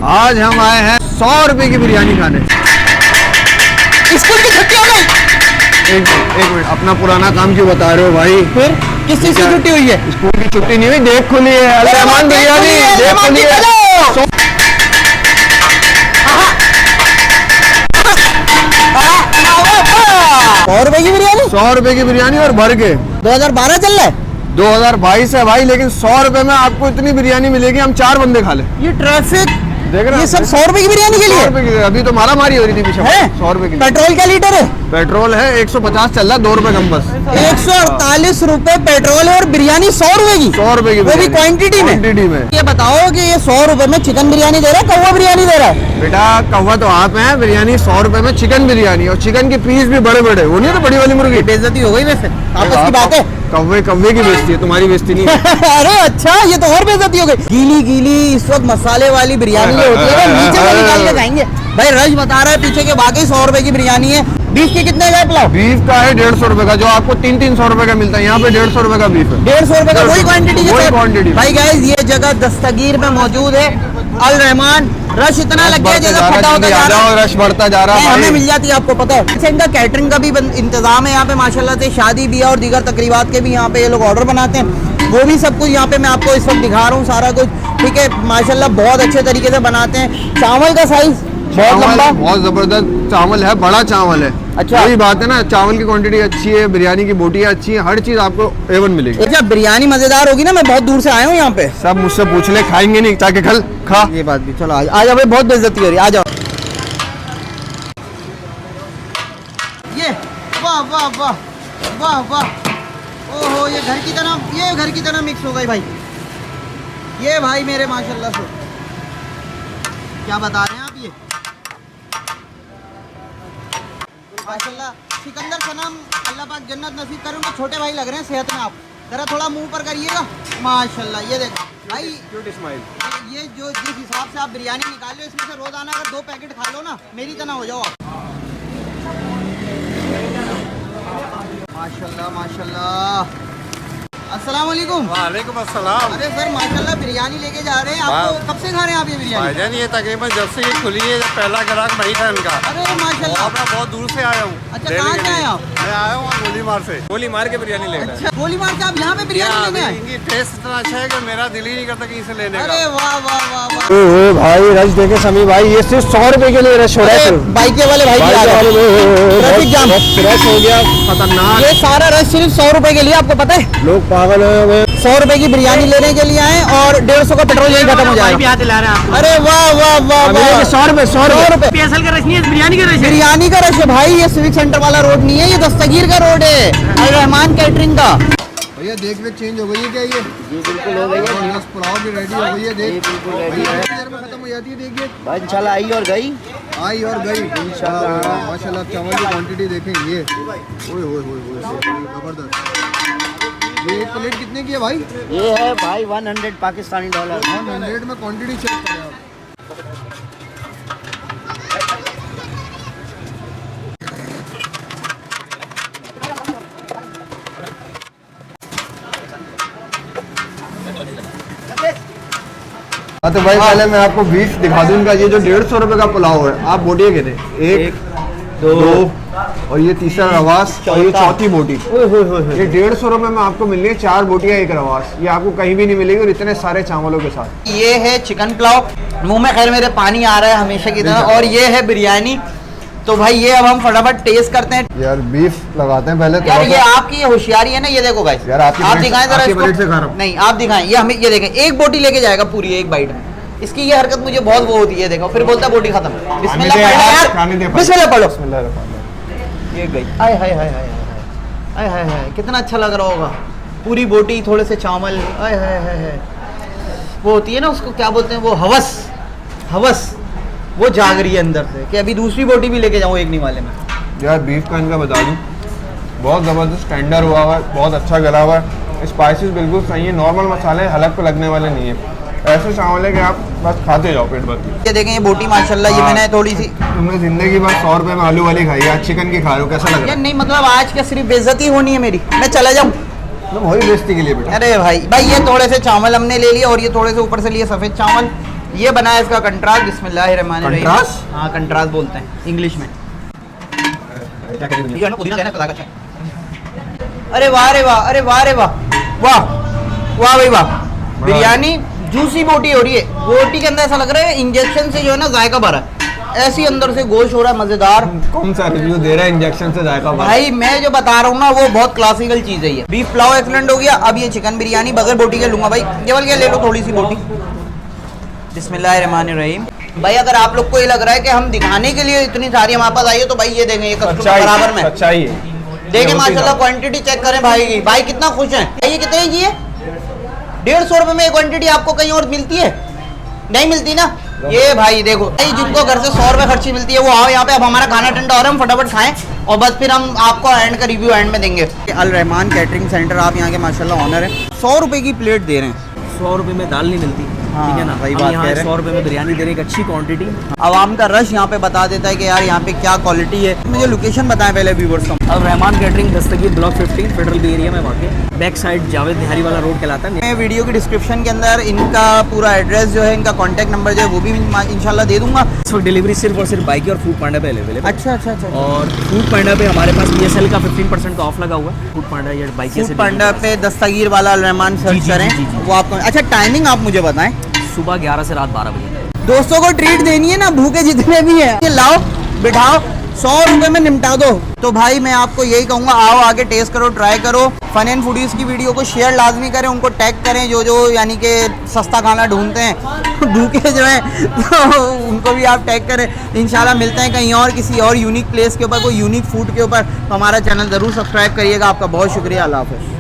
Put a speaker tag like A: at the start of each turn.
A: आज हम आए हैं 100 रुपए की बिरयानी खाने।
B: स्कूल की छुट्टी हो गई?
A: एक मिनट, अपना पुराना काम क्यों बता रहे हो भाई?
B: फिर किस चीज की छुट्टी हुई है?
A: स्कूल की छुट्टी नहीं हुई, देख खुली है। रहमान बिरयानी देख खुली है।
B: 100 रुपए की बिरयानी?
A: 100 रुपए की बिरयानी और भर के।
B: 2012 चल रहा है?
A: 2022 है भाई, लेकिन 100 रुपए में आपको इतनी बिरयानी मिलेगी हम 4 बंदे खा ले।
B: ये ट्रैफिक
A: देख रहे
B: ये सब 100 रुपए की बिरयानी के लिए?
A: 100 रुपए की। अभी तो मारा मारी हो रही थी पीछे। 100 रुपए की।
B: पेट्रोल क्या लीटर है?
A: पेट्रोल है 150 चल रहा है, 2 रुपए कम बस।
B: 148 रुपए पेट्रोल है और बिरयानी 100 रुपए की?
A: 100 रुपए की,
B: वो भी क्वांटिटी में। ये बताओ कि ये 100 रुपए में चिकन बिरयानी दे रहा है, कौवा बिरयानी दे रहा है?
A: बेटा कौवा तो आप हैं, बिरयानी 100 रुपए में चिकन बिरयानी, और चिकन के पीस भी बड़े बड़े। वो नहीं है तो बड़ी वाली मुर्गी।
B: बेइज्जती हो गई वैसे, आपस की बात है।
A: कौवे की बेइज्जती है, तुम्हारी बेइज्जती नहीं है।
B: अरे अच्छा, ये तो और बेइज्जती हो गई। गीली गीली इस वक्त मसाले वाली बिरयानी जो होती है नीचे से निकाल के खाएंगे। भाई रश बता रहा है पीछे के, वाकई 100 रुपए की बिरयानी है। बीफ के कितने का पुलाव?
A: बीफ का है 150 रुपए का, जो आपको 300 रुपए का मिलता है, यहाँ पे 150 रुपए का बीफ है।
B: 150 रुपए का, वही क्वांटिटी
A: वही क्वांटिटी।
B: भाई गाइस ये जगह दस्तगीर में मौजूद है, अल रहमान। रश इतना लग गया जैसे फटा होता जा रहा है,
A: रश बढ़ता जा रहा है।
B: हमें मिल जाती है, आपको पता है। अच्छा, इनका कैटरिंग का भी इंतजाम है यहाँ पे माशाल्लाह से। शादी ब्याह और दीगर तकरीबात के भी यहाँ पे ये लोग ऑर्डर बनाते हैं। वो भी सब कुछ यहाँ पे मैं आपको इस वक्त दिखा रहा हूँ, सारा कुछ ठीक है माशाल्लाह, बहुत अच्छे तरीके से बनाते हैं। चावल का साइज बहुत लंबा,
A: बहुत जबरदस्त चावल है, बड़ा चावल है।
B: अच्छा,
A: वही बात है ना, चावल की क्वांटिटी अच्छी है, बिरयानी की बोटियां अच्छी है, हर चीज आपको A1 मिलेगी।
B: अच्छा बिरयानी मजेदार होगी ना, मैं बहुत दूर से आया हूँ यहाँ पे।
A: सब मुझसे पूछ ले, खाएंगे नहीं जाके कल खा।
B: ये बात भी, चलो आ जाओ भाई, बहुत बेइज्जती हो रही है, आ जाओ। ये वाह वाह वाह वाह वाह, ओहो ये घर की तरह मिक्स हो गई भाई। ये भाई मेरे माशाल्लाह से, क्या बता रहे हैं आप? ये माशाल्लाह सिकंदर सनम, अल्लाह पाक जन्नत नसीब करे, उनको छोटे भाई लग रहे हैं सेहत में। आप जरा थोड़ा मुंह पर करिएगा माशाल्लाह। ये देखो भाई, ये जो जिस हिसाब से आप बिरयानी निकाल लो, इसमें से रोजाना अगर 2 पैकेट खा लो ना, मेरी तरह हो जाओ आप। माशाल्लाह माशाल्लाह। अस्सलाम वालेकुम।
C: वालेकुम अस्सलाम।
B: अरे सर माशाल्लाह बिरयानी लेके जा रहे हैं, आपको कब से खा रहे हैं आप ये बिरयानी?
C: भाईजान ये तकरीबन जब से ये खुली है, जब पहला ग्राहक वही था इनका।
B: अरे माशाल्लाह।
C: मैं बहुत दूर से आया हूँ।
B: अच्छा कहाँ से आए आप?
C: मैं आया हूँ गोलीमार से, गोलीमार के बिरयानी लेने।
B: अच्छा गोलीमार से आप यहाँ पे बिरयानी लेने आए?
C: इनकी टेस्ट इतना अच्छा है कि मेरा दिल ही नहीं करता कहीं से लेने का।
B: अरे वाह वाह वाह वाह।
A: ओ भाई रश देखे समी भाई, ये सिर्फ 100 रुपए के लिए रश हो रहा है।
B: बाइक वाले भाई ट्रैफिक जाम
A: रश हो गया खतरनाक।
B: ये सारा रश सिर्फ 100 रुपए के लिए, आपको पता है?
A: लोग पागल हुए।
B: 100 रुपए की बिरयानी लेने के लिए आए और 150 का पेट्रोल यही खत्म हो जाएगा। अरे वाह वाह वाह वाह।
A: 100 रुपए 100 रुपए।
B: PSL का रश नहीं है, बिरयानी का रश है। बिरयानी का रश है भाई, ये सिविक सेंटर वाला रोड नहीं है, ये दस्तगीर का रोड है, अल रहमान कैटरिंग का।
A: भैया देख चेंज हो गई है क्या? ये जी बिल्कुल हो गई है। पुलाव भी रेडी हो गई है, देख बिल्कुल रेडी है, देर में खत्म हो जाती है। देखिए
B: भाई इंशाल्लाह आई और गई
A: इंशाल्लाह। माशाल्लाह चावल की क्वांटिटी देखें, ये ओए ओए ओए जबरदस्त। ये एक प्लेट कितने की है भाई?
B: ये है भाई 100 पाकिस्तानी डॉलर।
A: 100 में क्वांटिटी चेक करें आप। तो भाई पहले मैं आपको बीफ दिखा दूं इनका। ये जो 150 रुपए का पुलाव है, आप बोटियां गिने 1 2 और ये तीसरा रवास और ये चौथी बोटी। ये 150 रुपए में आपको मिल रही है 4 बोटियां 1 रवास। ये आपको कहीं भी नहीं मिलेगी, और इतने सारे चावलों के साथ।
B: ये है चिकन पुलाव, मुंह में खैर मेरे पानी आ रहा है हमेशा की तरह। और ये है बिरयानी। तो भाई ये अब हम फटाफट टेस्ट करते हैं
A: यार। बीफ लगाते हैं पहले।
B: यार ये आपकी होशियारी है ना, ये देखो गाइस
A: यार आप
B: दिखाएं जरा इसको।
A: से खा रहा हूं।
B: नहीं आप दिखाएं, ये हमें ये देखें, एक बोटी लेके जाएगा पूरी एक बाइट में। इसकी ये हरकत मुझे बहुत वो होती है, देखो फिर बोलता बोटी खत्म। बिस्मिल्लाह पढ़ लो यार, बिस्मिल्लाह पढ़ो। ये गई, हाय हाय हाय हाय हाय हाय हाय, कितना अच्छा लग रहा होगा। पूरी बोटी, थोड़े से चावल, हाय हाय हाय हाय। वो होती है ना, उसको क्या बोलते हैं, वो हवस वो जाग रही है अंदर से कि अभी दूसरी बोटी भी लेके जाऊँ एक निवाले में।
A: यार बीफ का इनका बता दूं, बहुत ज़बरदस्त टेंडर हुआ हुआ है, बहुत अच्छा गला हुआ है। स्पाइसेस बिल्कुल सही है, नॉर्मल मसाले हलक पे लगने वाले नहीं है। ऐसे चावल है कि आप बस खाते जाओ पेट भर के।
B: ये देखें ये बोटी माशाल्लाह, ये मैंने थोड़ी सी।
A: तुमने जिंदगी भर 100 रुपए में आलू वाली खाई है, आज चिकन की खा रहे हो, कैसा लग रहा
B: यार नहीं मतलब आज क्या सिर्फ बेइज्जती होनी है मेरी, मैं चला जाऊँ?
A: वही बेइज्जती के लिए बेटा।
B: अरे भाई ये थोड़े से चावल हमने ले लिए और ये थोड़े से ऊपर से लिए सफ़ेद चावल। ये बना है इसका कंट्रास्ट, बिस्मिल्लाहिर्रहमानिर्रहीम।
A: कंट्रास्ट?
B: हाँ कंट्रास्ट बोलते हैं इंग्लिश में। ये है ना पुदीना कहना पता का। अरे वाह रे वाह, अरे वाह रे वाह, वाह वाह भाई वाह। बिरयानी जूसी बोटी हो रही है, बोटी के अंदर ऐसा लग रहा है इंजेक्शन से जो है ना जायका भरा है, ऐसी अंदर से गोश्त हो रहा है मजेदार।
A: कौन सा रिव्यू दे रहा है इंजेक्शन से जायका भरा?
B: भाई मैं जो बता रहा हूँ ना वो बहुत क्लासिकल चीज है ये। बीफ पुलाव एक्सलेंट हो गया, अब ये चिकन बिरयानी बगैर बोटी के लूंगा भाई। केवल क्या ले लो थोड़ी सी बोटी। बिस्मिल्लाहिर्रहमानिर्रहीम। भाई अगर आप लोग को ये लग रहा है कि हम दिखाने के लिए इतनी सारी हमारे पास आई है तो भाई ये देंगे, ये कस्टमर बराबर में
A: सच्चाई है।
B: देखें माशाल्लाह क्वांटिटी चेक करें भाई की। भाई कितना खुश हैं। ये कितने की है? 150 रुपए में एक क्वांटिटी आपको कहीं और मिलती है? नहीं मिलती ना। ये भाई देखो, जिनको घर से 100 रुपए खर्ची मिलती है वो आओ यहाँ पे। अब हमारा खाना ठंडा हो रहा है, हम फटाफट खाएं और बस फिर हम आपको एंड का रिव्यू एंड में देंगे। अल रहमान कैटरिंग सेंटर, आप यहाँ के माशाल्लाह ऑनर है। 100 रुपए की प्लेट दे रहे हैं।
D: 100 रुपए में दाल नहीं मिलती,
B: हाँ,
D: ठीक है ना।
B: वही
D: हम
B: बात
D: यहाँ
B: कह रहे हैं।
D: 100 रुपए में बिरयानी दे रहे हैं, एक अच्छी क्वांटिटी।
B: आवाम का रश यहाँ पे बता देता है कि यार यहाँ पे क्या क्वालिटी है। मुझे लोकेशन बताएं पहले व्यूवर्स को।
D: अब रहमान कैटरिंग दस्तगीर ब्लॉक 15 फेडरल बी एरिया में वाक़, बैक साइड जावेद निहारी वाला रोड कहलाता है।
B: मैं वीडियो की डिस्क्रिप्शन के अंदर इनका पूरा एड्रेस जो है, इनका कॉन्टैक्ट नंबर जो है वो भी इंशाल्लाह दे दूंगा।
D: इस वक्त डिलीवरी सिर्फ और सिर्फ बाइक और फूड पांडा पे अवेलेबल है।
B: अच्छा अच्छा अच्छा।
D: और फूड पांडा पे हमारे पास PSL का 15% का ऑफ लगा हुआ है। फूड पांडा या बाइक
B: फूड पांडा पे दस्तगीर वाला अल रहमान
D: जी,
B: सर्च
D: जी,
B: करें,
D: जी, जी।
B: वो आपको। अच्छा टाइमिंग आप मुझे बताएं।
D: सुबह 11 से रात 12 बजे।
B: दोस्तों को ट्रीट देनी है ना, भूखे जितने भी हैं ये लाओ बिठाओ, 100 रुपए में निपटा दो। तो भाई मैं आपको यही कहूँगा, आओ आके टेस्ट करो, ट्राई करो। फन एंड फूडीज़ की वीडियो को शेयर लाजमी करें, उनको टैग करें जो जो यानी कि सस्ता खाना ढूंढते हैं भूखे जो हैं तो उनको भी आप टैग करें। इंशाल्लाह मिलते हैं कहीं और किसी और यूनिक प्लेस के ऊपर, कोई यूनिक फूड के ऊपर। तो हमारा चैनल ज़रूर सब्सक्राइब करिएगा। आपका बहुत शुक्रिया। अल्लाह हाफ़िज़।